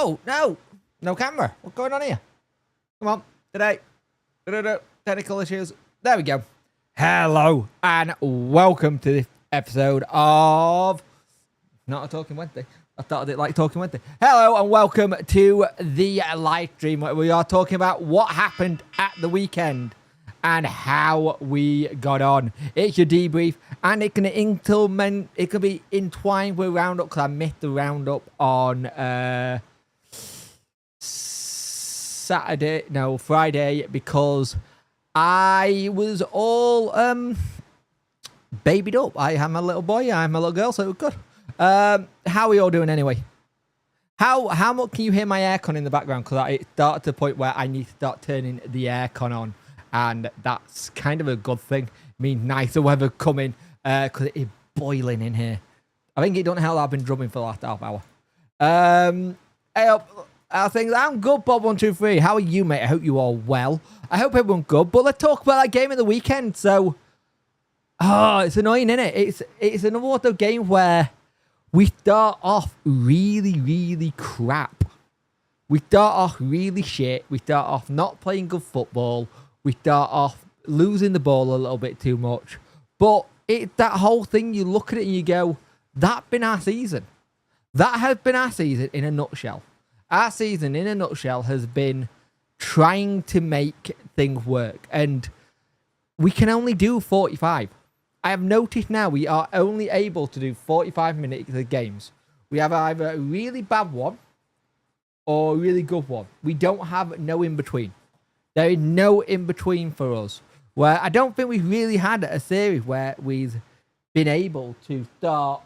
Oh, no. No camera. What's going on here? Come on. Today. Technical issues. There we go. Hello and welcome to this episode of Not a Talking Wednesday. I started it like Talking Wednesday. Hello and welcome to the live stream where we are talking about what happened at the weekend and how we got on. It's your debrief, and it can be entwined with roundup because I missed the roundup on Friday because I was all babied up. I am a little boy, I'm a little girl, so it was good. How are you all doing anyway? How much can you hear my aircon in the background? Because it started to the point where I need to start turning the aircon on, and that's kind of a good thing. It means nicer weather coming because it is boiling in here. I think it don't help that I've been drumming for the last half hour. I think I'm good, Bob123. How are you, mate? I hope you all well. I hope everyone's good. But let's talk about that game at the weekend. So, it's annoying, isn't it? It's another one of those games where we start off really, really crap. We start off really shit. We start off not playing good football. We start off losing the ball a little bit too much. But that whole thing, you look at it and you go, that's been our season. That has been our season in a nutshell. Our season in a nutshell has been trying to make things work. And we can only do 45. I have noticed now we are only able to do 45 minutes of games. We have either a really bad one or a really good one. We don't have no in-between. There is no in-between for us. Where I don't think we've really had a series where we've been able to start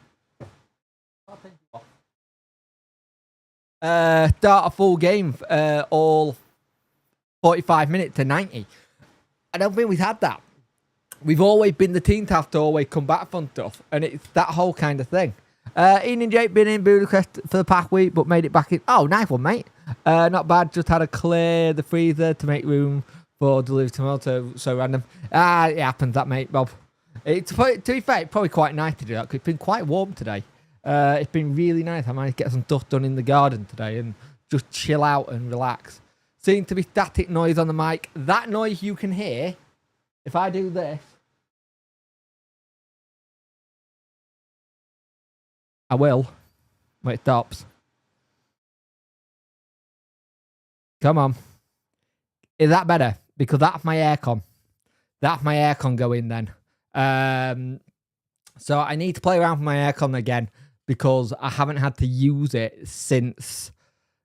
a full game all 45 minutes to 90. I don't think we've had that. We've always been the team to have to always come back from stuff, and it's that whole kind of thing. Ian and Jake been in Budapest for the past week, but made it back in. Oh, nice one, mate. Not bad. Just had to clear the freezer to make room for delivery tomorrow. So random. It happens, that, mate, Bob. To be fair, it's probably quite nice to do that because it's been quite warm today. It's been really nice. I managed to get some stuff done in the garden today and just chill out and relax. Seems to be static noise on the mic. That noise you can hear, if I do this, I will, when it stops. Come on. Is that better? Because that's my aircon. That's my aircon going then. So I need to play around with my aircon again because I haven't had to use it since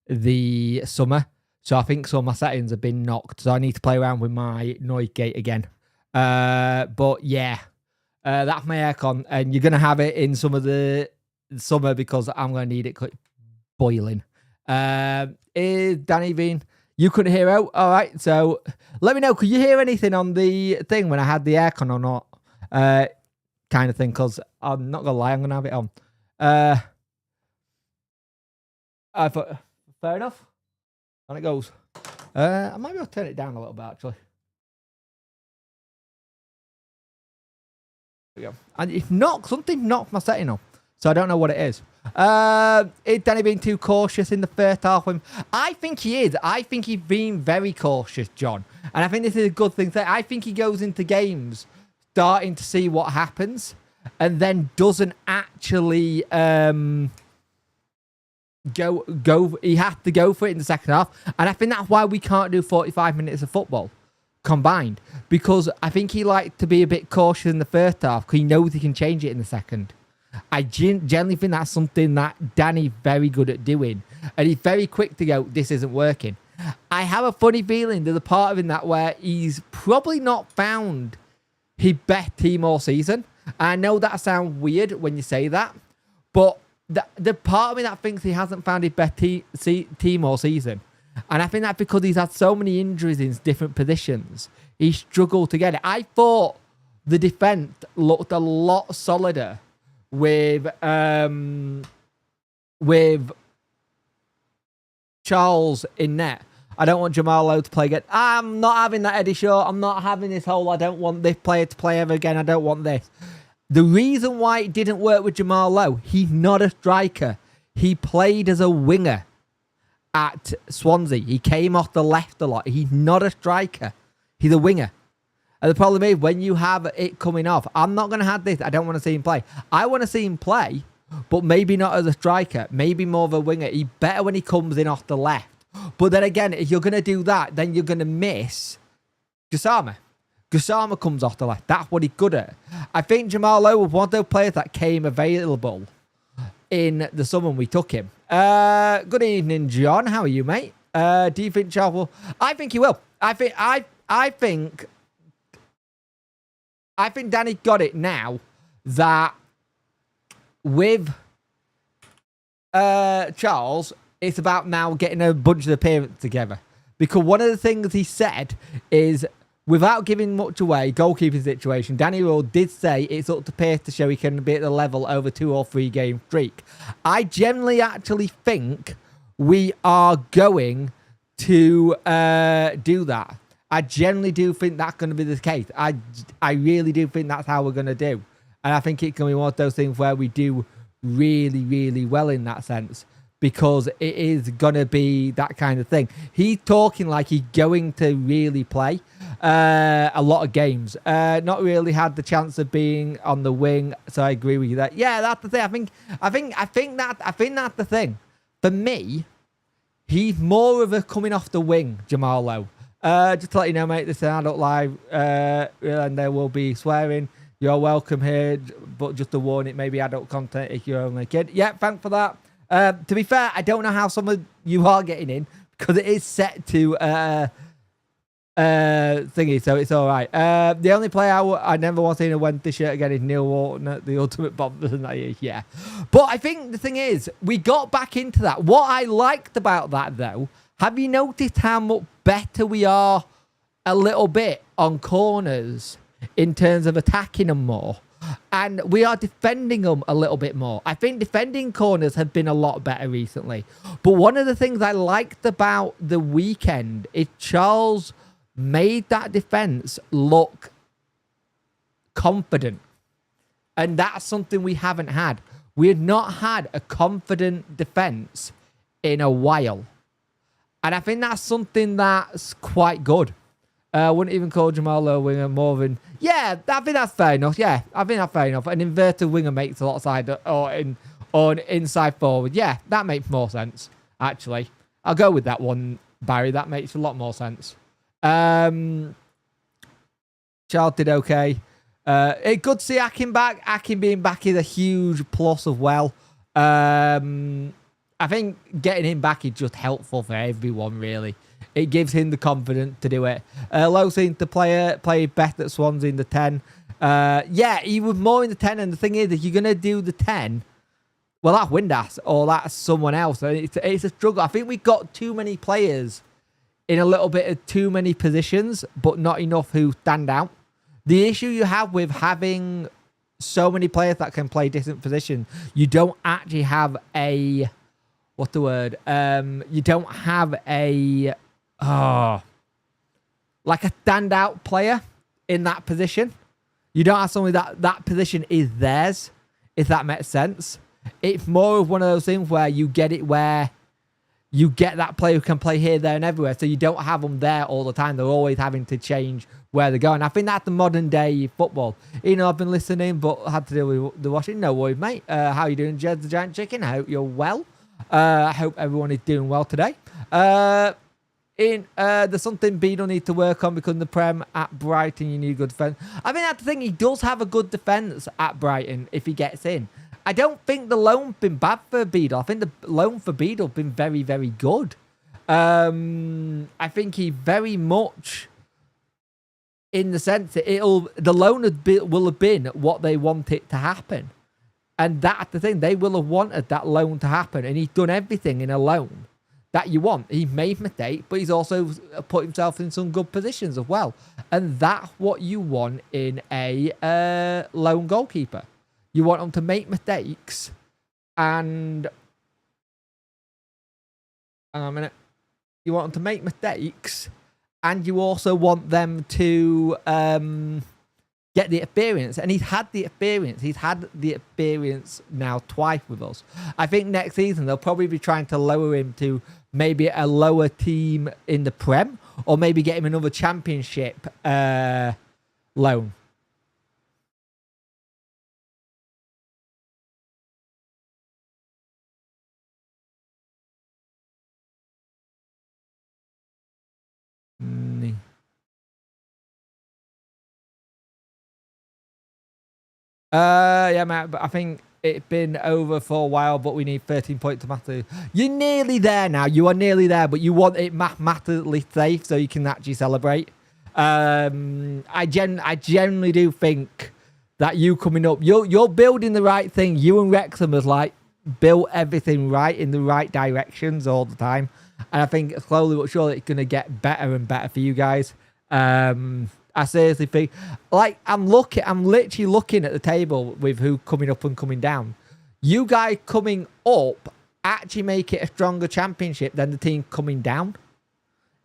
the summer. So I think some of my settings have been knocked. So I need to play around with my noise gate again. But yeah, that's my aircon. And you're going to have it in some of the summer because I'm going to need it boiling. Is Danny Bean? You couldn't hear out? All right. So let me know. Could you hear anything on the thing when I had the aircon or not? Kind of thing. Because I'm not going to lie. I'm going to have it on. I thought, fair enough. On it goes. I might be able to turn it down a little bit, actually. There we go. And it's not, something knocked my setting up. So I don't know what it is. Is Danny being too cautious in the first half? I think he is. I think he's being very cautious, John. And I think this is a good thing. I think he goes into games starting to see what happens and then doesn't actually go. He has to go for it in the second half. And I think that's why we can't do 45 minutes of football combined. Because I think he likes to be a bit cautious in the first half because he knows he can change it in the second. I generally think that's something that Danny's very good at doing. And he's very quick to go, this isn't working. I have a funny feeling there's a part of him that where he's probably not found his best team all season. I know that sounds weird when you say that. But the part of me that thinks he hasn't found his best team all season. And I think that's because he's had so many injuries in different positions. He struggled to get it. I thought the defence looked a lot solider with Charles in net. I don't want Jamal Lowe to play again. I'm not having that, Eddie Shaw. I'm not having this whole, I don't want this player to play ever again. I don't want this. The reason why it didn't work with Jamal Lowe, he's not a striker. He played as a winger. at Swansea. He came off the left a lot. He's not a striker. He's a winger. And the problem is, when you have it coming off, I'm not going to have this. I don't want to see him play. I want to see him play, but maybe not as a striker. Maybe more of a winger. He's better when he comes in off the left. But then again, if you're going to do that, then you're going to miss Gassama. Gassama comes off the left. That's what he's good at. I think Jamal Lowe was one of those players that came available in the summer when we took him. Good evening, John. How are you, mate? Do you think Charles will? I think he will. I think Danny got it now that with Charles, it's about now getting a bunch of the parents together. Because one of the things he said is, without giving much away, goalkeeping situation, Danny Rule did say it's up to Pierce to show he can be at the level over 2 or 3 game streak. I generally actually think we are going to do that. I generally do think that's going to be the case. I really do think that's how we're going to do. And I think it's going to be one of those things where we do really, really well in that sense. Because it is going to be that kind of thing. He's talking like he's going to really play a lot of games. Not really had the chance of being on the wing, so I agree with you that. Yeah, that's the thing. I think that's the thing. For me, he's more of a coming off the wing, Jamal Lowe. Just to let you know, mate, this is an adult live, and there will be swearing. You're welcome here, but just a warning, it may be adult content if you're only a kid. Yeah, thanks for that. To be fair, I don't know how some of you are getting in because it is set to thingy, so it's all right. The only player I never want to see in a Wednesday shirt again is Neil Wharton, the ultimate bomber. Yeah, but I think the thing is, we got back into that. What I liked about that, though, have you noticed how much better we are a little bit on corners in terms of attacking them more? And we are defending them a little bit more. I think defending corners have been a lot better recently. But one of the things I liked about the weekend is Charles made that defence look confident. And that's something we haven't had. We have not had a confident defence in a while. And I think that's something that's quite good. I wouldn't even call Jamal Lowe winger more than... Yeah, I think that's fair enough. Yeah, I think that's fair enough. An inverted winger makes a lot of side or an inside forward. Yeah, that makes more sense, actually. I'll go with that one, Barry. That makes a lot more sense. Charles did okay. It's good to see Akin back. Akin being back is a huge plus as well. I think getting him back is just helpful for everyone, really. It gives him the confidence to do it. Lowe seems to play better at Swansea in the 10. Yeah, he was more in the 10. And the thing is, if you're going to do the 10, well, that's Windass or that's someone else. It's a struggle. I think we've got too many players in a little bit of too many positions, but not enough who stand out. The issue you have with having so many players that can play different positions, you don't actually have a... What's the word? You don't have a... like a standout player in that position. You don't have somebody that position is theirs, if that makes sense. It's more of one of those things where you get it where you get that player who can play here, there, and everywhere. So you don't have them there all the time. They're always having to change where they're going. I think that's the modern day football. You know, I've been listening, but had to deal with the watching. No worries, mate. How you doing, Jed the Giant Chicken? I hope you're well. I hope everyone is doing well today. There's something Beadle needs to work on because in the Prem at Brighton, you need good defence. I think that's the thing. He does have a good defence at Brighton if he gets in. I don't think the loan's been bad for Beadle. I think the loan for Beadle has been very, very good. I think he very much, in the sense that the loan will have been what they want it to happen. And that's the thing. They will have wanted that loan to happen. And he's done everything in a loan that you want. He made mistakes, but he's also put himself in some good positions as well. And that's what you want in a lone goalkeeper. You want them to make mistakes and... Hang on a minute. You want them to make mistakes and you also want them to get the experience. And he's had the experience. He's had the experience now twice with us. I think next season they'll probably be trying to lower him to maybe a lower team in the Prem, or maybe get him another championship loan. Yeah, Matt, but I think it's been over for a while, but we need 13 points to matter. You're nearly there now. You are nearly there, but you want it mathematically safe so you can actually celebrate. I generally do think that you coming up, you're building the right thing. You and Wrexham has like built everything right in the right directions all the time. And I think slowly but surely it's going to get better and better for you guys. I seriously think, like, I'm literally looking at the table with who coming up and coming down. You guys coming up actually make it a stronger championship than the team coming down.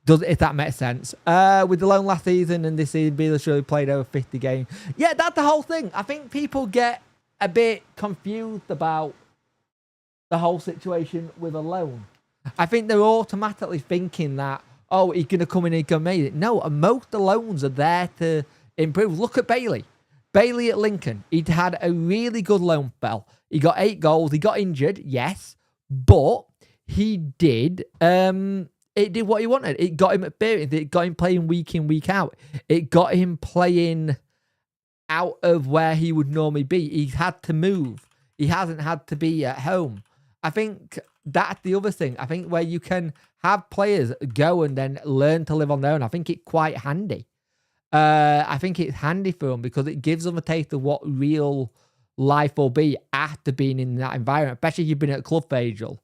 If that makes sense. With the loan last season and this season, Beale surely played over 50 games. Yeah, that's the whole thing. I think people get a bit confused about the whole situation with a loan. I think they're automatically thinking that, oh, he's going to come in and he's going to make it. No, most of the loans are there to improve. Look at Bailey. Bailey at Lincoln. He'd had a really good loan spell. He got 8 goals. He got injured, yes. But he did... it did what he wanted. It got him experience. It got him playing week in, week out. It got him playing out of where he would normally be. He's had to move. He hasn't had to be at home. I think that's the other thing. I think where you can have players go and then learn to live on their own, I think it's quite handy. I think it's handy for them because it gives them a taste of what real life will be after being in that environment, especially if you've been at a club for in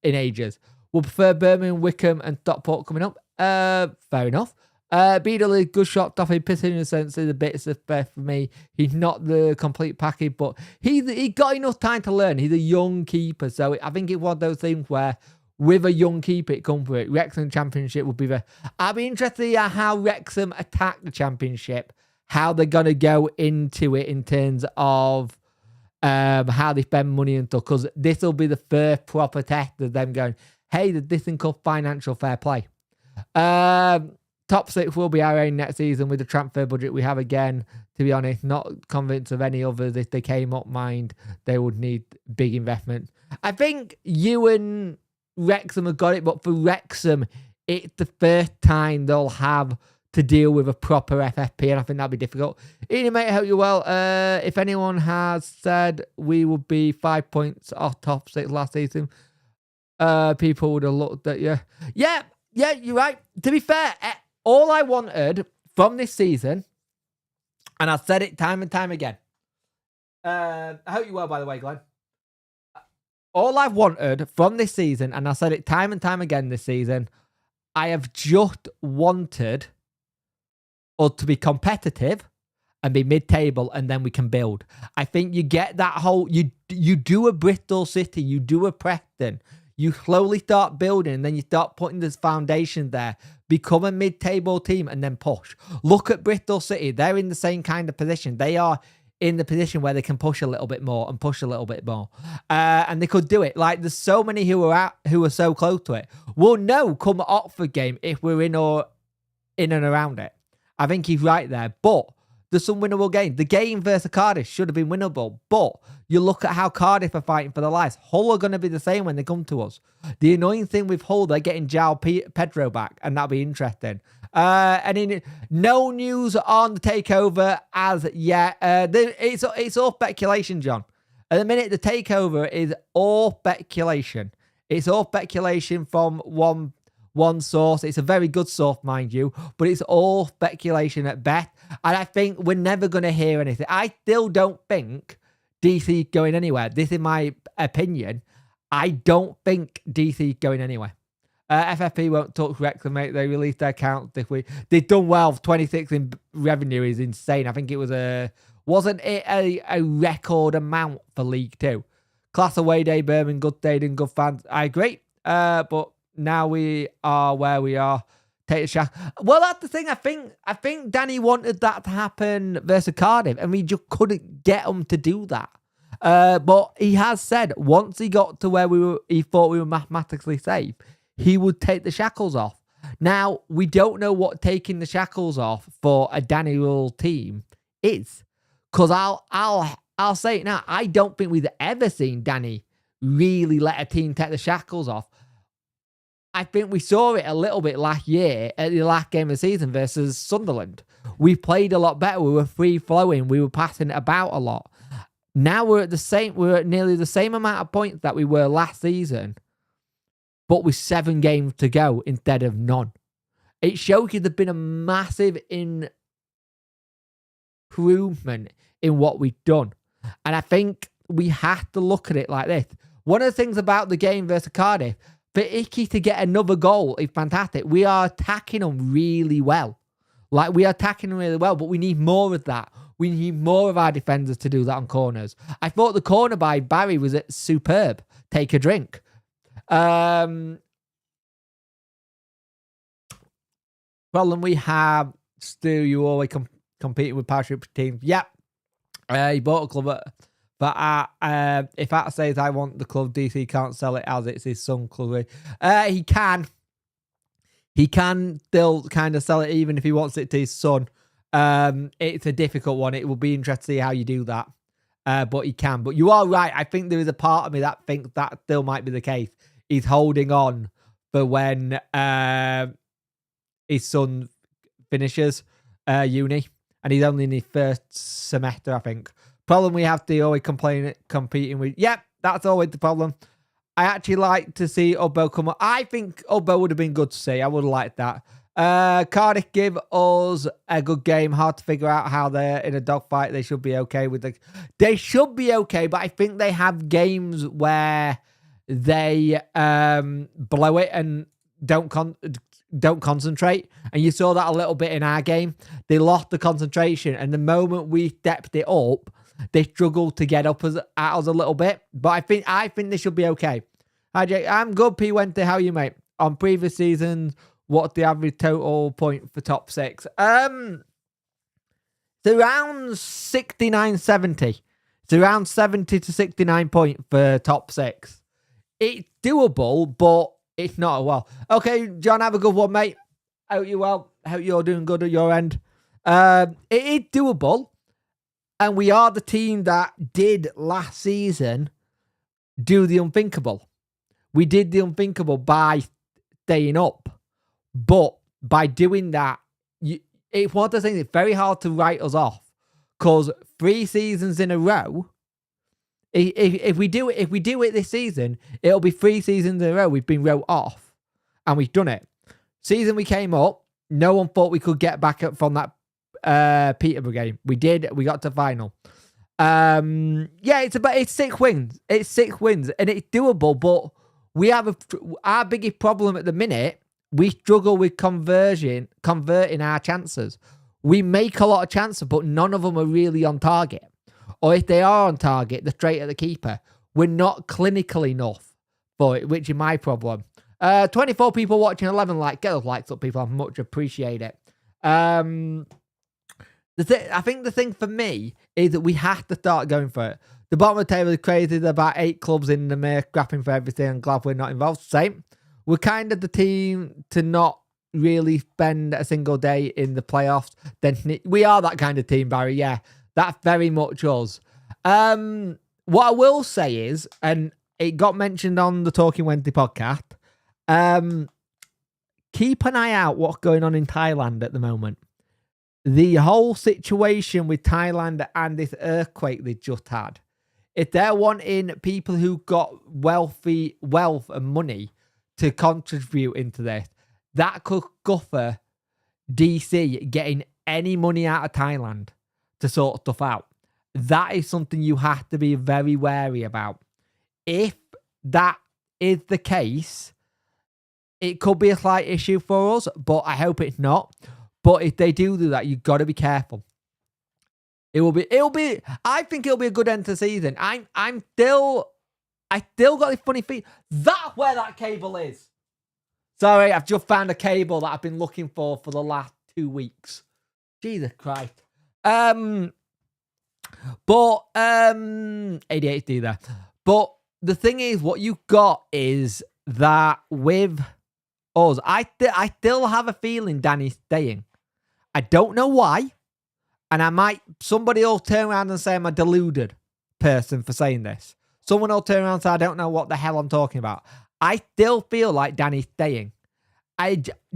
ages. We'll prefer Birmingham, Wickham and Stockport coming up. Fair enough. Beadle is good shot. Duffy pissing in a sense is a bit suspect for me. He's not the complete package, but he got enough time to learn. He's a young keeper, so I think it's one of those things where with a young keeper it comes for it. Wrexham Championship would be the... I'll be interested to hear how Wrexham attack the Championship, how they're going to go into it in terms of how they spend money and stuff, because this will be the first proper test of them going, hey, this thing called financial fair play. Top 6 will be our aim next season with the transfer budget we have again. To be honest, not convinced of any others. If they came up, mind, they would need big investment. I think you and Wrexham have got it, but for Wrexham, it's the first time they'll have to deal with a proper FFP, and I think that'll be difficult. Ian, mate, I hope you're well. If anyone has said we would be 5 points off top 6 last season, people would have looked at you. Yeah, you're right. To be fair, all I wanted from this season, and I've said it time and time again. I hope you're well, by the way, Glenn. All I've wanted from this season, and I said it time and time again this season, I have just wanted us to be competitive and be mid-table, and then we can build. I think you get that whole... You do a Bristol City, you do a Preston, you slowly start building, and then you start putting this foundation there, become a mid-table team, and then push. Look at Bristol City. They're in the same kind of position. They are in the position where they can push a little bit more and push a little bit more. And they could do it. Like, there's so many who are so close to it. We'll know come Oxford game if we're in and around it. I think he's right there. But there's some winnable games. The game versus Cardiff should have been winnable. But you look at how Cardiff are fighting for their lives. Hull are going to be the same when they come to us. The annoying thing with Hull, they're getting João Pedro back, and that'll be interesting. No news on the takeover as yet. It's all speculation, John. At the minute, the takeover is all speculation. It's all speculation from one source. It's a very good source, mind you, but it's all speculation at best. And I think we're never going to hear anything. I still don't think DC is going anywhere. This is my opinion. I don't think DC is going anywhere. FFP won't touch Wrexham, mate. They released their accounts this week. They've done well. 26 in revenue is insane. I think it was wasn't it a record amount for League Two? Class away day, Birmingham, good stadium, good fans. I agree. But now we are where we are. take the shackles. Well, that's the thing. I think Danny wanted that to happen versus Cardiff, and we just couldn't get him to do that. But he has said once he got to where he thought we were mathematically safe, he would take the shackles off. Now, we don't know what taking the shackles off for a Danny Rule team is. Because I'll say it now, I don't think we've ever seen Danny really let a team take the shackles off. I think we saw it a little bit last year at the last game of the season versus Sunderland. We played a lot better. We were free-flowing. We were passing it about a lot. Now we're at nearly the same amount of points that we were last season, but with 7 games to go instead of none. It shows you there's been a massive improvement in what we've done. And I think we have to look at it like this. One of the things about the game versus Cardiff, for Icky to get another goal is fantastic. We are attacking them really well. Like, we are attacking them really well, but we need more of that. We need more of our defenders to do that on corners. I thought the corner by Barry was superb. Take a drink. Problem we have, Stu, you always competing with parachute teams. Yep. He bought a club but if that says I want the club, DC can't sell it as it's his son club. He can. He can still kind of sell it even if he wants it to his son. It's a difficult one. It will be interesting to see how you do that. But he can. But you are right. I think there is a part of me that thinks that still might be the case. He's holding on for when his son finishes uni. And he's only in his first semester, I think. Problem we have to always competing with. Yep, that's always the problem. I actually like to see Ubbo come up. I think Ubbo would have been good to see. I would have liked that. Cardiff give us a good game. Hard to figure out how they're in a dogfight. They should be okay with They should be okay, but I think they have games where they blow it and don't concentrate. And you saw that a little bit in our game. They lost the concentration, and the moment we stepped it up, they struggled to get up at us a little bit. But I think they should be okay. Hi Jake, I'm good. P Wente, how are you, mate? On previous seasons, what's the average total point for top 6? It's around 69, 70. It's around 70 to 69 points for top 6. It's doable, but it's not well. Okay, John, have a good one, mate. Hope you're well. Hope you're doing good at your end. It is doable. And we are the team that did last season do the unthinkable. We did the unthinkable by staying up. But by doing that, it's one of the things, it's very hard to write us off. Because 3 seasons in a row, if we do it this season, it'll be 3 seasons in a row we've been wrote off. And we've done it. Season we came up, no one thought we could get back up from that Peterborough game. We did. We got to final. Yeah, it's 6 wins. It's 6 wins, and it's doable. But we have our biggest problem at the minute. We struggle with converting our chances. We make a lot of chances, but none of them are really on target. Or if they are on target, they're straight at the keeper. We're not clinical enough for it, which is my problem. 24 people watching, 11 likes. Get those likes up, people. I much appreciate it. I think the thing for me is that we have to start going for it. The bottom of the table is crazy. There's about 8 clubs in the mare scrapping for everything. I'm glad we're not involved. Same. We're kind of the team to not really spend a single day in the playoffs. Then we are that kind of team, Barry. Yeah, that's very much us. What I will say is, and it got mentioned on the Talking Wednesday podcast, keep an eye out what's going on in Thailand at the moment. The whole situation with Thailand and this earthquake they just had, if they're wanting people who got wealth and money to contribute into this, that could guffer DC getting any money out of Thailand to sort stuff out. That is something you have to be very wary about. If that is the case, it could be a slight issue for us, but I hope it's not. But if they do that, you've got to be careful. I think it'll be a good end to the season. I still got this funny feeling. That's where that cable is. Sorry, I've just found a cable that I've been looking for the last 2 weeks. Jesus Christ. But ADHD there. But the thing is, what you got is that with us, I still have a feeling Danny's staying. I don't know why. And somebody will turn around and say I'm a deluded person for saying this. Someone will turn around and say I don't know what the hell I'm talking about. I still feel like Danny's staying.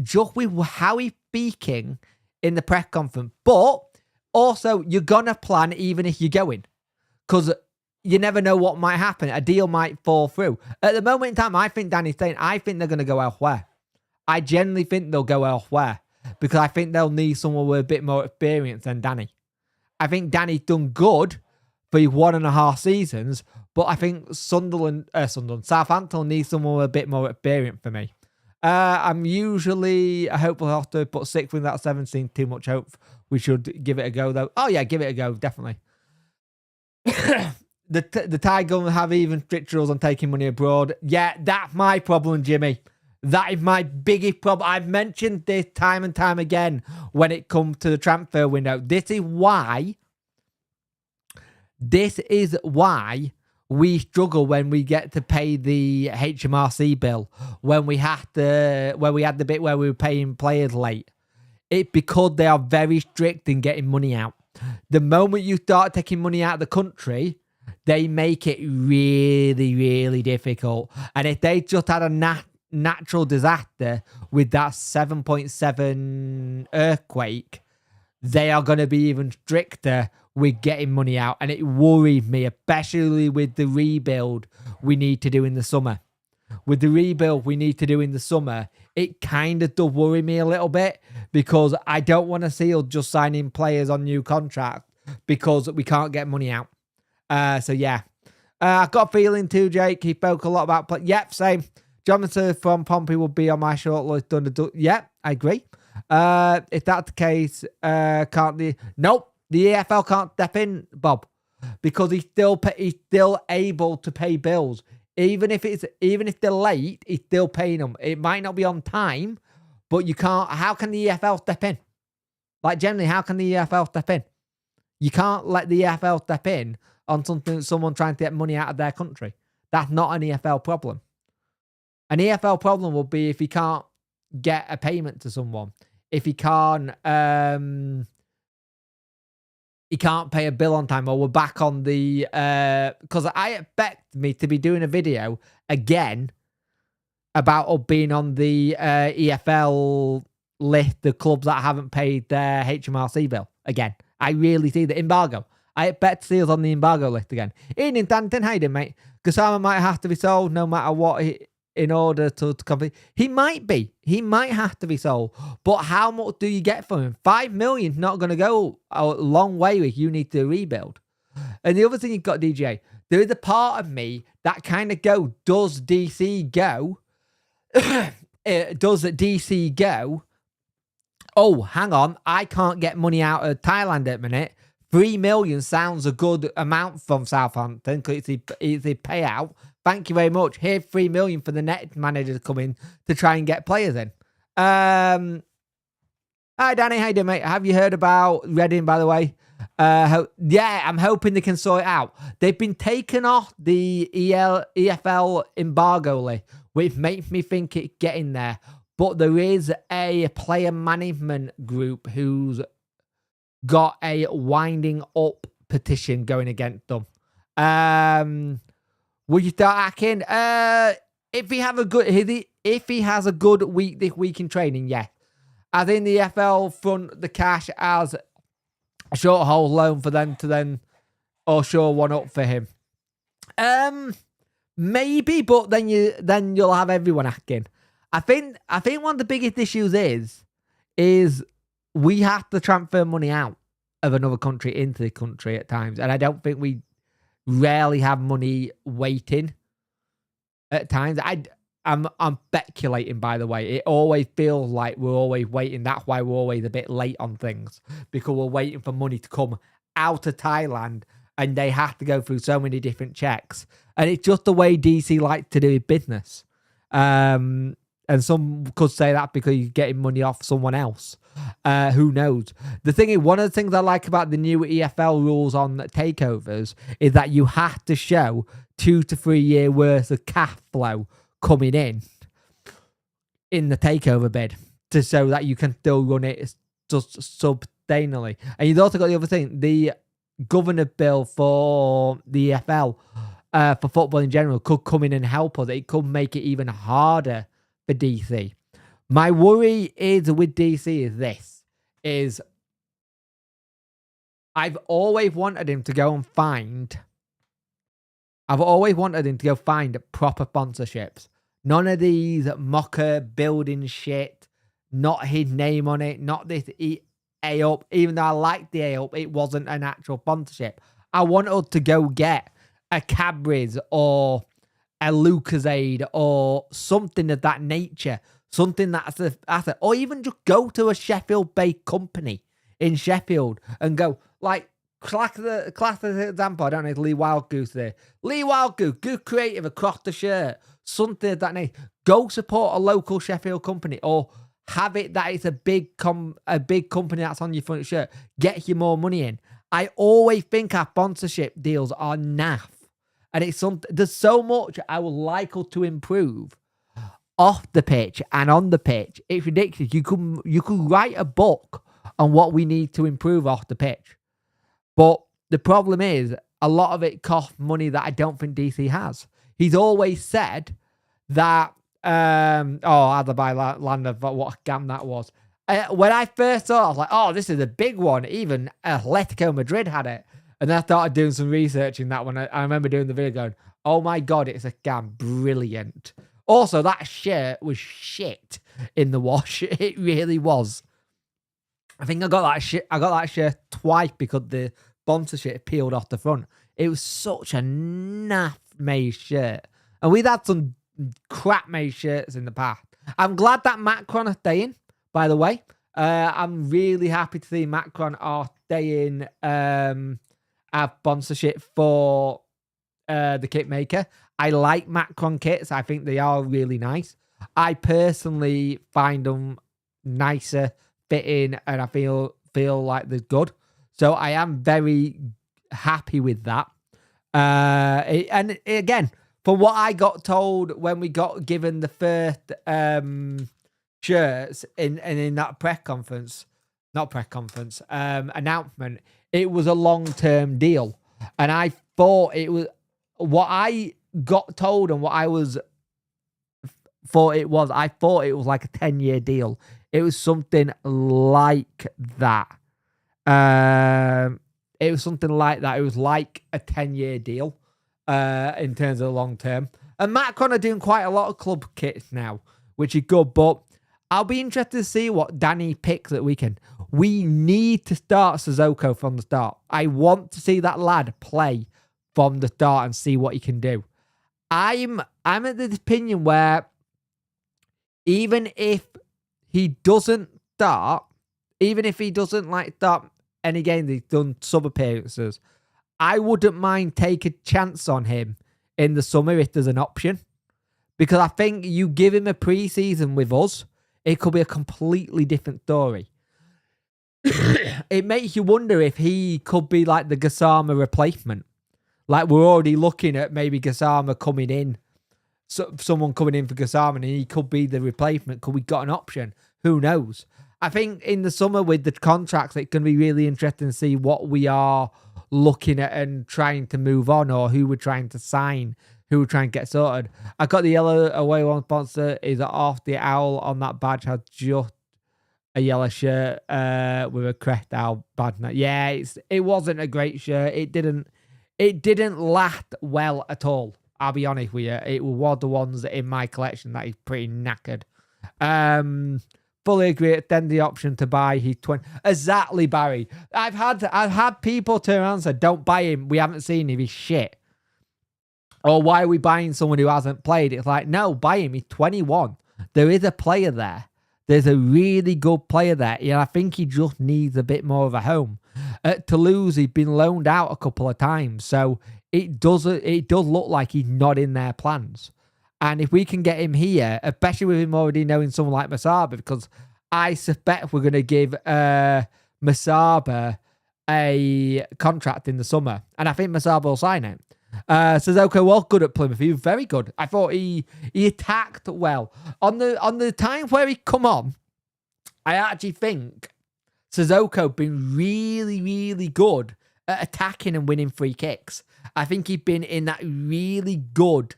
Just with how he's speaking in the press conference. But also, you're going to plan even if you're going. Because you never know what might happen. A deal might fall through. At the moment in time, I think Danny's staying. I think they're going to go elsewhere. I genuinely think they'll go elsewhere. Because I think they'll need someone with a bit more experience than Danny. I think Danny's done good for 1.5 seasons. But I think Southampton needs someone with a bit more experience for me. I'm usually hopeful after put 6th in that 17. Too much hope. We should give it a go, though. Oh, yeah, give it a go. Definitely. The Thai government have even strict rules on taking money abroad. Yeah, that's my problem, Jimmy. That is my biggest problem. I've mentioned this time and time again when it comes to the transfer window. This is why we struggle when we get to pay the HMRC bill, when we had the bit where we were paying players late. It's because they are very strict in getting money out. The moment you start taking money out of the country, they make it really, really difficult. And if they just had a natural disaster with that 7.7 earthquake, they are going to be even stricter with getting money out. And it worries me, especially with the rebuild we need to do in the summer. With the rebuild we need to do in the summer, it kind of does worry me a little bit because I don't want to see us just signing players on new contracts because we can't get money out. So, yeah. I've got a feeling too, Jake. He spoke a lot about... Yep, same. Jonathan from Pompey will be on my shortlist. Yep, I agree. If that's the case, Nope, the EFL can't step in, Bob, because he's still able to pay bills. Even if they're late, he's still paying them. It might not be on time, but you can't... How can the EFL step in? Like, generally, how can the EFL step in? You can't let the EFL step in on someone trying to get money out of their country. That's not an EFL problem. An EFL problem will be if he can't get a payment to someone. If he can't pay a bill on time, or we're back on the... Because I expect me to be doing a video again about us being on the EFL list, the clubs that haven't paid their HMRC bill again. I really see the embargo. I expect to see us on the embargo list again. Ian Danton, how you doing, mate? Gasama might have to be sold no matter what in order to complete. He might be. He might have to be sold. But how much do you get from him? 5 million not going to go a long way if you need to rebuild. And the other thing you've got, DJ, there is a part of me that kind of does DC go? Does DC go? Oh, hang on. I can't get money out of Thailand at the minute. 3 million sounds a good amount from Southampton because it's a payout. Thank you very much. Here's 3 million for the net manager to come in to try and get players in. Hi, Danny. How you doing, mate? Have you heard about Reading, by the way? Yeah, I'm hoping they can sort it out. They've been taken off the EFL embargo list, which makes me think it's getting there. But there is a player management group who's got a winding up petition going against them. Will you start hacking? If he has a good week this week in training, yeah. I think the FL front the cash as a short hold loan for them to then or shore one up for him. Maybe, but then you'll have everyone hacking. I think one of the biggest issues is we have to transfer money out of another country into the country at times. And I don't think we rarely have money waiting at times. I'm speculating, by the way. It always feels like we're always waiting. That's why we're always a bit late on things, because we're waiting for money to come out of Thailand and they have to go through so many different checks. And it's just the way DC likes to do business. And And some could say that because he's getting money off someone else. Who knows? The thing is, one of the things I like about the new EFL rules on takeovers is that you have to show 2 to 3 year worth of cash flow coming in the takeover bid to show that you can still run it just sustainably. And you've also got the other thing, the governor bill for the EFL, for football in general, could come in and help us. It could make it even harder for DC. My worry is with DC is I've always wanted him to go find proper sponsorships. None of these mocker building shit, not his name on it, not this A-Up. Even though I liked the A-Up, it wasn't an actual sponsorship. I want us to go get a Cadbury's or a Lucozade or something of that nature. Something that's a asset. Or even just go to a Sheffield-based company in Sheffield and go, like, class example, I don't know if Lee Wild Goose there. Lee Wild Goose, Goose Creative across the shirt. Something of that nature. Go support a local Sheffield company or have it that it's a big company that's on your front shirt. Get you more money in. I always think our sponsorship deals are naff. And it's there's so much I would like us to improve off the pitch and on the pitch. It's ridiculous. You could write a book on what we need to improve off the pitch. But the problem is a lot of it costs money that I don't think DC has. He's always said that Alibi Lander, but what a scam that was. When I first saw it, I was like, oh, this is a big one. Even Atletico Madrid had it. And then I started doing some research in that one. I remember doing the video going, oh my God, it's a scam. Brilliant. Also, that shirt was shit in the wash. It really was. I think I got that shirt twice because the sponsorship peeled off the front. It was such a naff-made shirt. And we've had some crap-made shirts in the past. I'm glad that Macron are staying, by the way. I'm really happy to see Macron are staying have sponsorship for the kit maker. I like Macron kits. I think they are really nice. I personally find them nicer, fitting, and I feel like they're good. So I am very happy with that. And again, from what I got told when we got given the first shirts in that announcement, it was a long-term deal. And I thought it was what I got told and what I thought it was like a 10-year deal. It was something like that. It was something like that. It was like a 10-year deal in terms of the long term. And Macron are doing quite a lot of club kits now, which is good. But I'll be interested to see what Danny picks at weekend. We need to start Sissoko from the start. I want to see that lad play from the start and see what he can do. I'm at the opinion where even if he doesn't start any game, he's done sub appearances, I wouldn't mind taking a chance on him in the summer if there's an option. Because I think you give him a pre-season with us, it could be a completely different story. It makes you wonder if he could be like the Gassama replacement. Like we're already looking at maybe Gassama coming in. So someone coming in for Gassama and he could be the replacement. Could we got an option? Who knows? I think in the summer with the contracts, it's going to be really interesting to see what we are looking at and trying to move on, or who we're trying to sign, who we're trying to get sorted. I got the yellow away one sponsor is off. The owl on that badge has just a yellow shirt with a crest owl badge. Yeah, it wasn't a great shirt. It didn't last well at all. I'll be honest with you. It was one of the ones in my collection that is pretty knackered. Fully agree. Extend the option to buy. He's 20. Exactly, Barry. I've had people turn around and say, "Don't buy him. We haven't seen him. He's shit." Or why are we buying someone who hasn't played? It's like, no, buy him. He's 21. There is a player there. There's a really good player there. Yeah, I think he just needs a bit more of a home. At Toulouse, he's been loaned out a couple of times, so it does look like he's not in their plans. And if we can get him here, especially with him already knowing someone like Masaba, because I suspect we're going to give Masaba a contract in the summer. And I think Masaba will sign it. Sissoko was good at Plymouth. He was very good. I thought he attacked well. On the times where he come on, I actually think Sissoko been really, really good at attacking and winning free kicks. I think he's been in that really good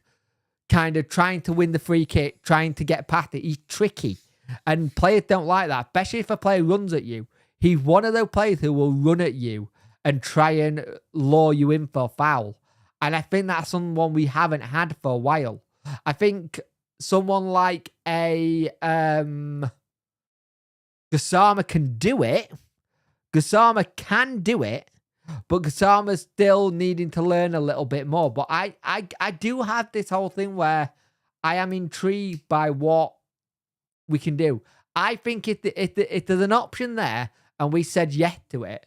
kind of trying to win the free kick, trying to get past it. He's tricky. And players don't like that, especially if a player runs at you. He's one of those players who will run at you and try and lure you in for a foul. And I think that's someone we haven't had for a while. I think someone like a Gassama can do it. Gassama can do it. But Gassama's still needing to learn a little bit more. But I do have this whole thing where I am intrigued by what we can do. I think if there's an option there and we said yes to it,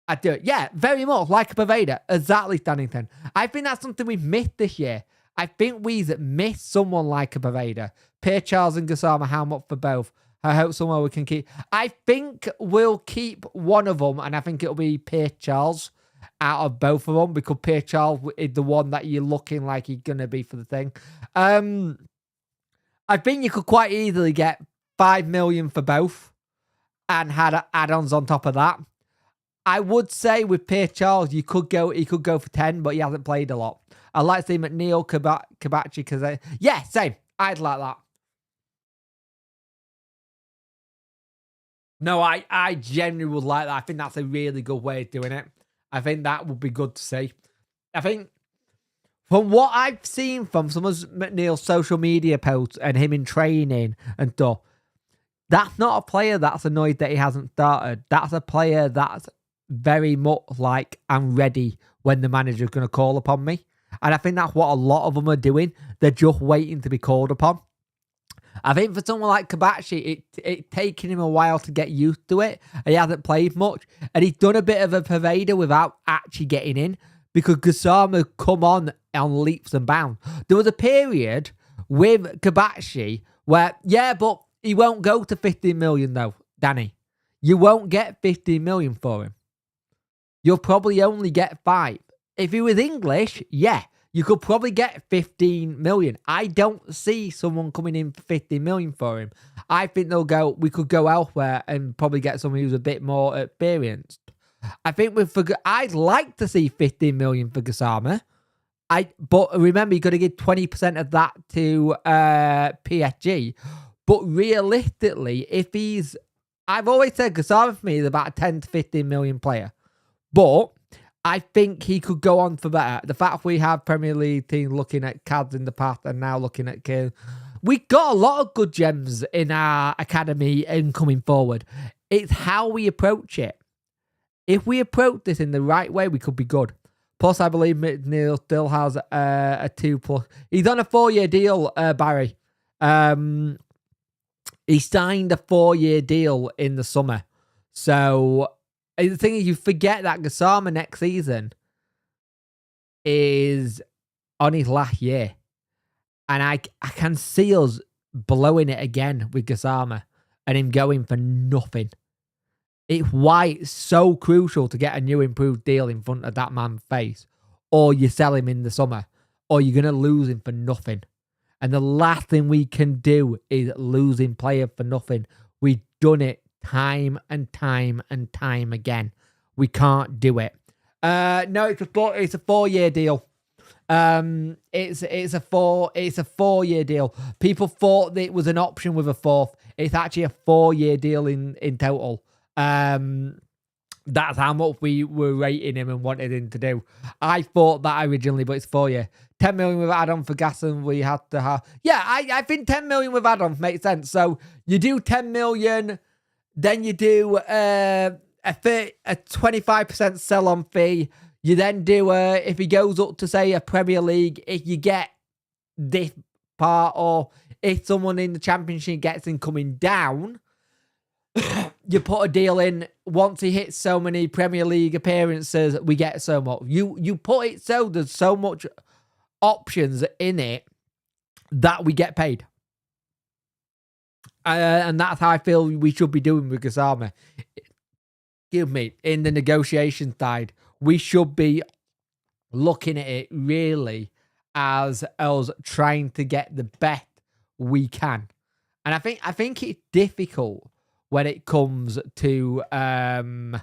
I'd do it. Yeah, very much like a Pervader. Exactly, Stannington. I think that's something we've missed this year. I think we've missed someone like a Pervader. Pierre Charles and Gassama, how much for both? I hope somewhere we can keep. I think we'll keep one of them, and I think it'll be Pierre Charles out of both of them, because Pierre Charles is the one that you're looking like he's going to be for the thing. I think you could quite easily get 5 million for both and had add-ons on top of that. I would say with Pierre Charles, he could go for 10, but he hasn't played a lot. I'd like to see McNeil, Kabachi, because yeah, same. I'd like that. No, I genuinely would like that. I think that's a really good way of doing it. I think that would be good to see. I think from what I've seen from some of McNeil's social media posts and him in training and stuff, that's not a player that's annoyed that he hasn't started. That's a player that's very much like, I'm ready when the manager's going to call upon me. And I think that's what a lot of them are doing. They're just waiting to be called upon. I think for someone like Kabachi, it's taken him a while to get used to it. He hasn't played much. And he's done a bit of a Pervader without actually getting in, because Gassama come on leaps and bounds. There was a period with Kabachi where, yeah, but he won't go to 15 million though, Danny. You won't get 15 million for him. You'll probably only get 5. If he was English, yeah, you could probably get 15 million. I don't see someone coming in for 15 million for him. I think we could go elsewhere and probably get someone who's a bit more experienced. I think I'd like to see 15 million for Gassama. But remember, you've got to give 20% of that to PSG. But realistically, I've always said Gassama for me is about a 10 to 15 million player. But I think he could go on for better. The fact we have Premier League teams looking at Cads in the past and now looking at Kane. We got a lot of good gems in our academy and coming forward. It's how we approach it. If we approach this in the right way, we could be good. Plus, I believe McNeil still has a 2+. He's on a 4-year deal, Barry. He signed a 4-year deal in the summer. So the thing is, you forget that Gassama next season is on his last year. And I can see us blowing it again with Gassama and him going for nothing. It's why it's so crucial to get a new improved deal in front of that man's face. Or you sell him in the summer. Or you're going to lose him for nothing. And the last thing we can do is losing players for nothing. We've done it time and time and time again. We can't do it. No, it's a 4-year deal. It's a 4-year deal. People thought that it was an option with a 4th. It's actually a 4-year deal in total. That's how much we were rating him and wanted him to do. I thought that originally, but it's 4-year. 10 million with add-on for Gasson, we had to have. Yeah, I think 10 million with add-on makes sense. So you do 10 million, then you do a 25% sell-on fee. You then do, if he goes up to, say, a Premier League, if you get this part, or if someone in the Championship gets him coming down, you put a deal in. Once he hits so many Premier League appearances, we get so much. You put it so there's so much options in it that we get paid. And that's how I feel we should be doing with Gassama. Excuse me, in the negotiation side, we should be looking at it really as us trying to get the best we can. And I think it's difficult when it comes to Gassama,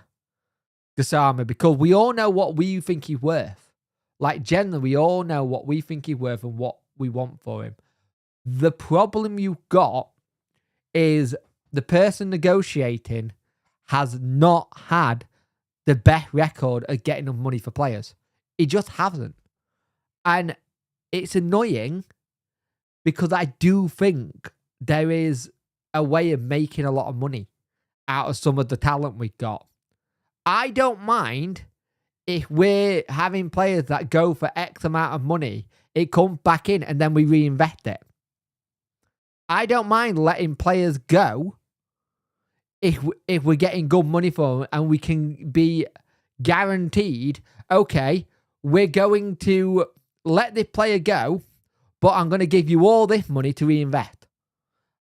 because we all know what we think he's worth. Like, generally, we all know what we think he's worth and what we want for him. The problem you've got is the person negotiating has not had the best record of getting enough money for players. He just hasn't. And it's annoying because I do think there is a way of making a lot of money out of some of the talent we've got. I don't mind if we're having players that go for X amount of money, it comes back in and then we reinvest it. I don't mind letting players go if we're getting good money for them and we can be guaranteed, okay, we're going to let this player go, but I'm going to give you all this money to reinvest.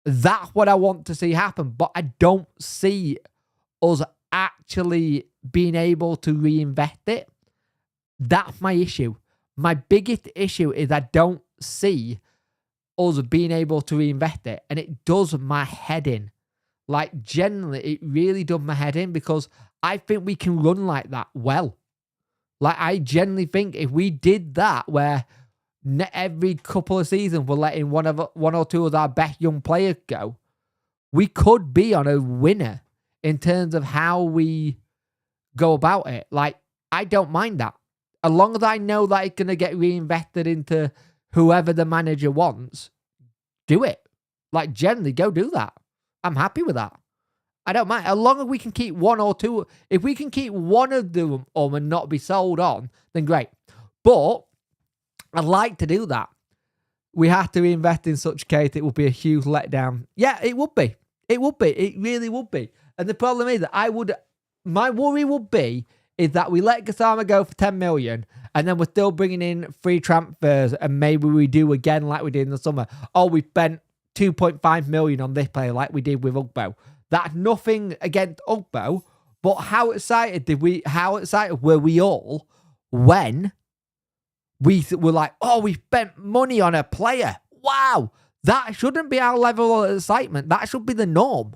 That's what I want to see happen, but I don't see us actually being able to reinvest it. That's my issue. My biggest issue is I don't see us being able to reinvest it, and it does my head in. Like, generally, it really does my head in because I think we can run like that well. Like, I generally think if we did that, where every couple of seasons we're letting one or two of our best young players go, we could be on a winner in terms of how we go about it. Like, I don't mind that. As long as I know that it's going to get reinvested into whoever the manager wants, do it. Like, generally, go do that. I'm happy with that. I don't mind. As long as we can keep one or two. If we can keep one of them and not be sold on, then great. But I'd like to do that. We have to invest in such case. It would be a huge letdown. Yeah, it would be. It would be. It really would be. And the problem is that my worry would be is that we let Gassama go for 10 million and then we're still bringing in free transfers and maybe we do again like we did in the summer. Oh, we spent 2.5 million on this player like we did with Ugbo. That's nothing against Ugbo, but how excited were we all when we were like, oh, we spent money on a player. Wow. That shouldn't be our level of excitement. That should be the norm.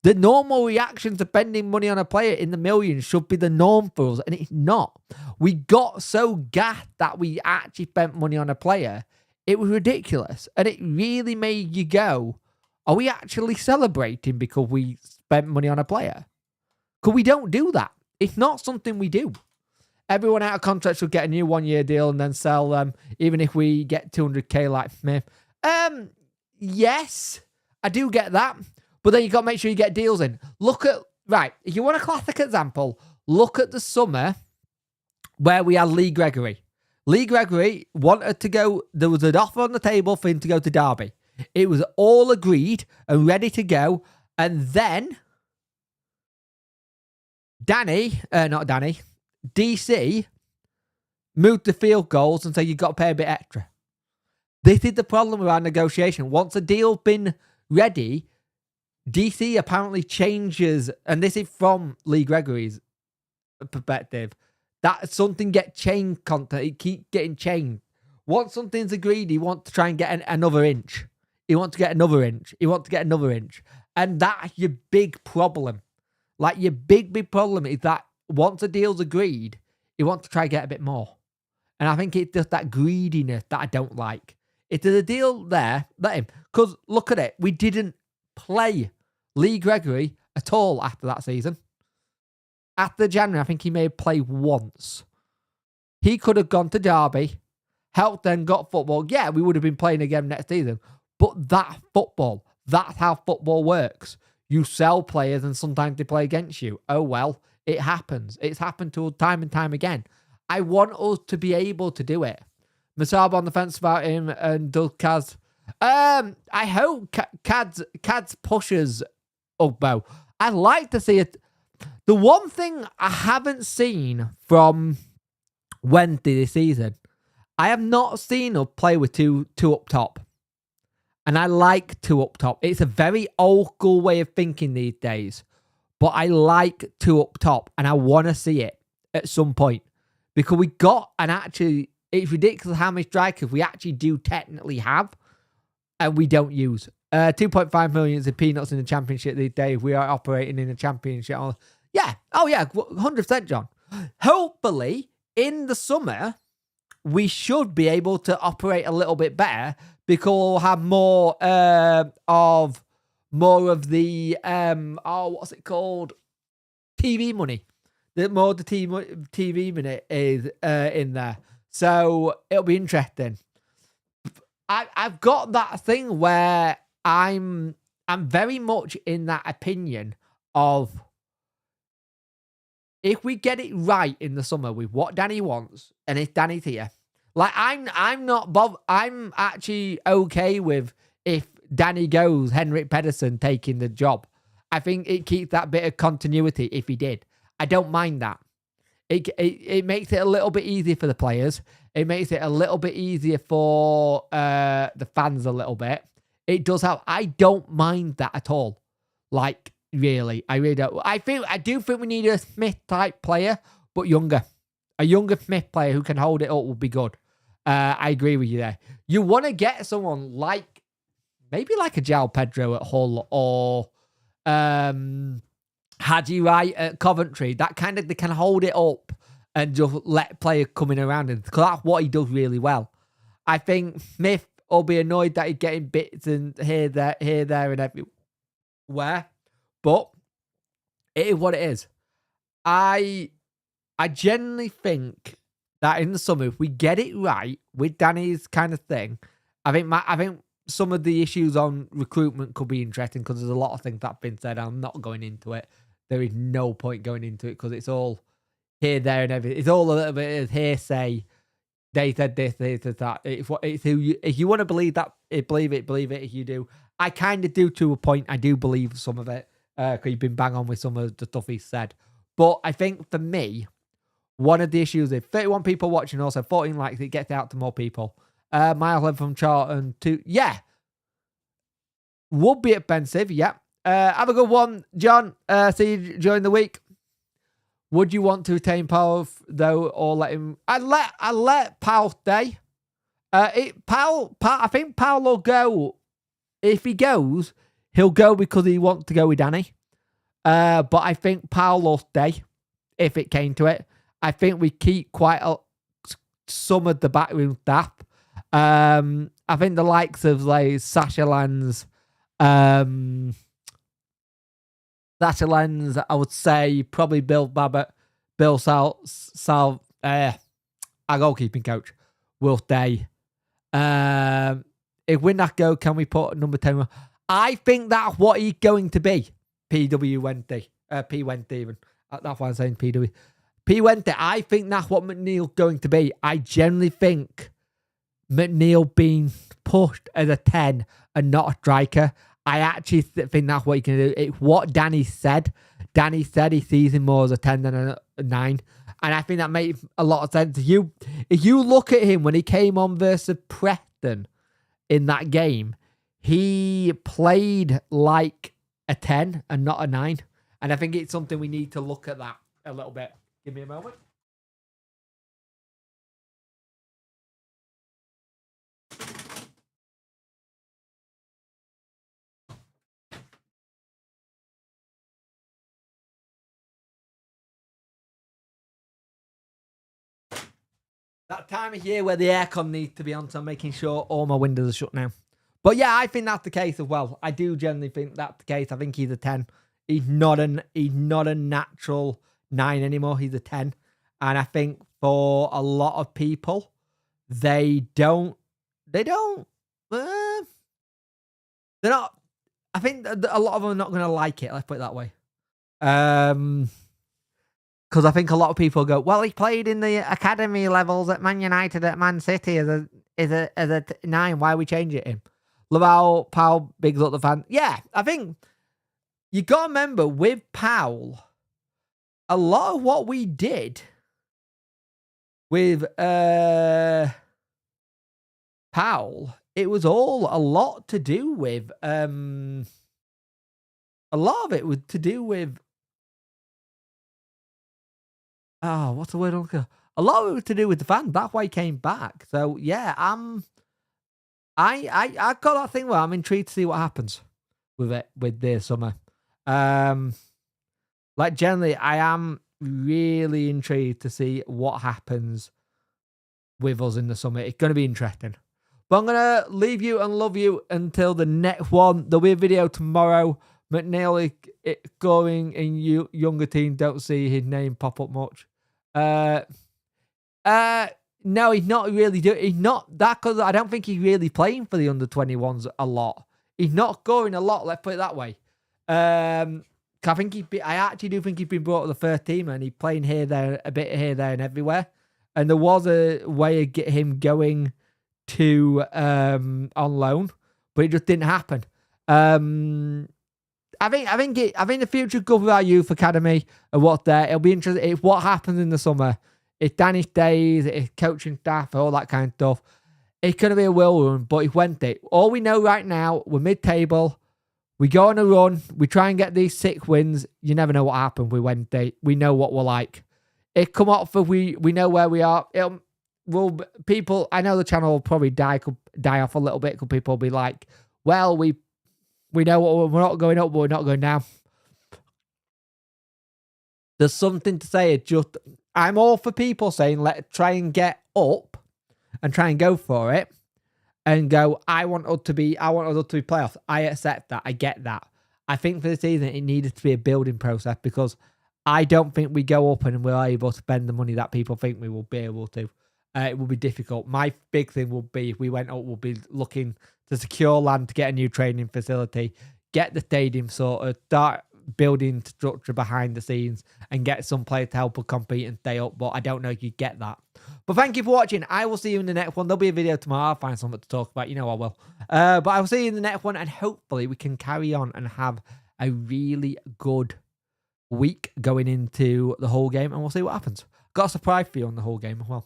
The normal reaction to spending money on a player in the millions should be the norm for us, and it's not. We got so gassed that we actually spent money on a player. It was ridiculous, and it really made you go, are we actually celebrating because we spent money on a player? Because we don't do that. It's not something we do. Everyone out of contract should get a new 1-year deal and then sell them, even if we get 200k like Smith. Yes, I do get that. But then you got to make sure you get deals in. If you want a classic example, look at the summer where we had Lee Gregory. Lee Gregory wanted to go, there was an offer on the table for him to go to Derby. It was all agreed and ready to go. And then DC moved the field goals and said, you've got to pay a bit extra. This is the problem with our negotiation. Once a deal's been ready, DC apparently changes, and this is from Lee Gregory's perspective, that something gets changed content. It keeps getting changed. Once something's agreed, he wants to try and get another inch. He wants to get another inch. He wants to get another inch. And that's your big problem. Like, your big problem is that once a deal's agreed, he wants to try and get a bit more. And I think it's just that greediness that I don't like. If there's a deal there, let him. Because look at it. We didn't play Lee Gregory at all after that season. After January, I think he may have played once. He could have gone to Derby, helped them, got football. Yeah, we would have been playing again next season. But that's football. That's how football works. You sell players and sometimes they play against you. Oh, well, it happens. It's happened to us time and time again. I want us to be able to do it. Masaba on the fence about him and does Kaz. I hope Kaz pushes Ugbo. I'd like to see it. The one thing I haven't seen from Wednesday this season, I have not seen us play with two up top. And I like two up top. It's a very old school way of thinking these days. But I like two up top. And I want to see it at some point. Because we got, and actually, it's ridiculous how many strikers we actually do technically have. And we don't use. 2.5 million is peanuts in the championship these days. We are operating in the championship. Yeah. Oh, yeah. 100%, John. Hopefully, in the summer, we should be able to operate a little bit better because we'll have more of the what's it called? TV money. The more the TV money is in there. So it'll be interesting. I've got that thing where I'm very much in that opinion of if we get it right in the summer with what Danny wants, and if Danny's here, like I'm not bothered. I'm actually okay with if Danny goes, Henrik Pedersen taking the job. I think it keeps that bit of continuity if he did. I don't mind that. It makes it a little bit easier for the players. It makes it a little bit easier for the fans a little bit. It does help. I don't mind that at all. Like, really. I really don't. I do think we need a Smith-type player, but younger. A younger Smith player who can hold it up would be good. I agree with you there. You want to get someone like, maybe like a João Pedro at Hull or Haji Wright at Coventry. That kind of, they can hold it up and just let players coming around. Because that's what he does really well. I think Smith will be annoyed that he's getting bits and here, there, and everywhere. But it is what it is. I genuinely think that in the summer, if we get it right with Danny's kind of thing, I think some of the issues on recruitment could be interesting because there's a lot of things that have been said. I'm not going into it. There is no point going into it because it's all here, there, and everything. It's all a little bit of hearsay. They said this, they said that. If you want to believe that, believe it. If you do, I kind of do to a point. I do believe some of it because you've been bang on with some of the stuff he said. But I think for me, one of the issues is 31 people watching, also 14 likes. It gets out to more people. Miles led from Charlton to, yeah, would be expensive. Yeah. Have a good one, John. See you during the week. Would you want to retain Powell though, or let him? I let Powell stay. I think Powell will go. If he goes, he'll go because he wants to go with Danny. But I think Powell will stay if it came to it. I think we keep some of the backroom staff. I think the likes of like Sasha Lands, I would say probably Bill Babbitt, Bill our goalkeeping coach, will stay. If we not go, can we put number 10? I think that's what he's going to be. PW Wednesday. P Wednesday even. That's why I'm saying PW. P Wednesday. I think that's what McNeil's going to be. I generally think McNeil being pushed as a 10 and not a striker. I actually think that's what he can do. It's what Danny said. Danny said he sees him more as a 10 than a 9. And I think that makes a lot of sense. If you look at him when he came on versus Preston in that game, he played like a 10 and not a 9. And I think it's something we need to look at that a little bit. Give me a moment. That time of year where the aircon needs to be on, so I'm making sure all my windows are shut now. But yeah, I think that's the case as well. I do generally think that's the case. I think he's a 10. He's not a natural 9 anymore. He's a 10. And I think for a lot of people, they're not, I think a lot of them are not going to like it. Let's put it that way. Because I think a lot of people go, well, he played in the academy levels at Man United, at Man City as a 9. Why are we changing him? Laval, Powell, bigs up the fan. Yeah, I think you got to remember with Powell, a lot of what we did with Powell it was all a lot to do with a lot of it was to do with what's the word I'm looking for? A lot of it was to do with the fans. That's why he came back. So yeah, I got that thing where I'm intrigued to see what happens with it with this summer. Like generally, I am really intrigued to see what happens with us in the summer. It's going to be interesting. But I'm going to leave you and love you until the next one. There'll be a video tomorrow. McNeil is going in younger team. Don't see his name pop up much. No, he's not really doing. He's not that because I don't think he's really playing for the under-21s a lot. He's not scoring a lot. Let's put it that way. I think I actually do think he's been brought to the first team and he's playing here, there, a bit here, there, and everywhere. And there was a way of get him going to on loan, but it just didn't happen. I think the future good with our youth academy and what's there. It'll be interesting. It's what happens in the summer. It's Danish days. It's coaching staff, all that kind of stuff. It's going to be a whirlwind, but it went it. All we know right now, we're mid-table. We go on a run. We try and get these 6 wins. You never know what happened with Wednesday. We know what we're like. It come up for we know where we are. People. I know the channel will probably die off a little bit because people will be like, "Well, we know what we're not going up, but we're not going down." There's something to say. I'm all for people saying, "Let's try and get up and try and go for it." And go, I want us to be playoffs. I accept that. I get that. I think for the season, it needed to be a building process because I don't think we go up and we're able to spend the money that people think we will be able to. It will be difficult. My big thing will be if we went up, we'll be looking to secure land to get a new training facility, get the stadium sorted, start building structure behind the scenes and get some players to help us compete and stay up. But I don't know if you get that. But thank you for watching. I will see you in the next one. There'll be a video tomorrow. I'll find something to talk about. You know I will. But I will see you in the next one. And hopefully we can carry on and have a really good week going into the whole game. And we'll see what happens. Got a surprise for you on the whole game as well.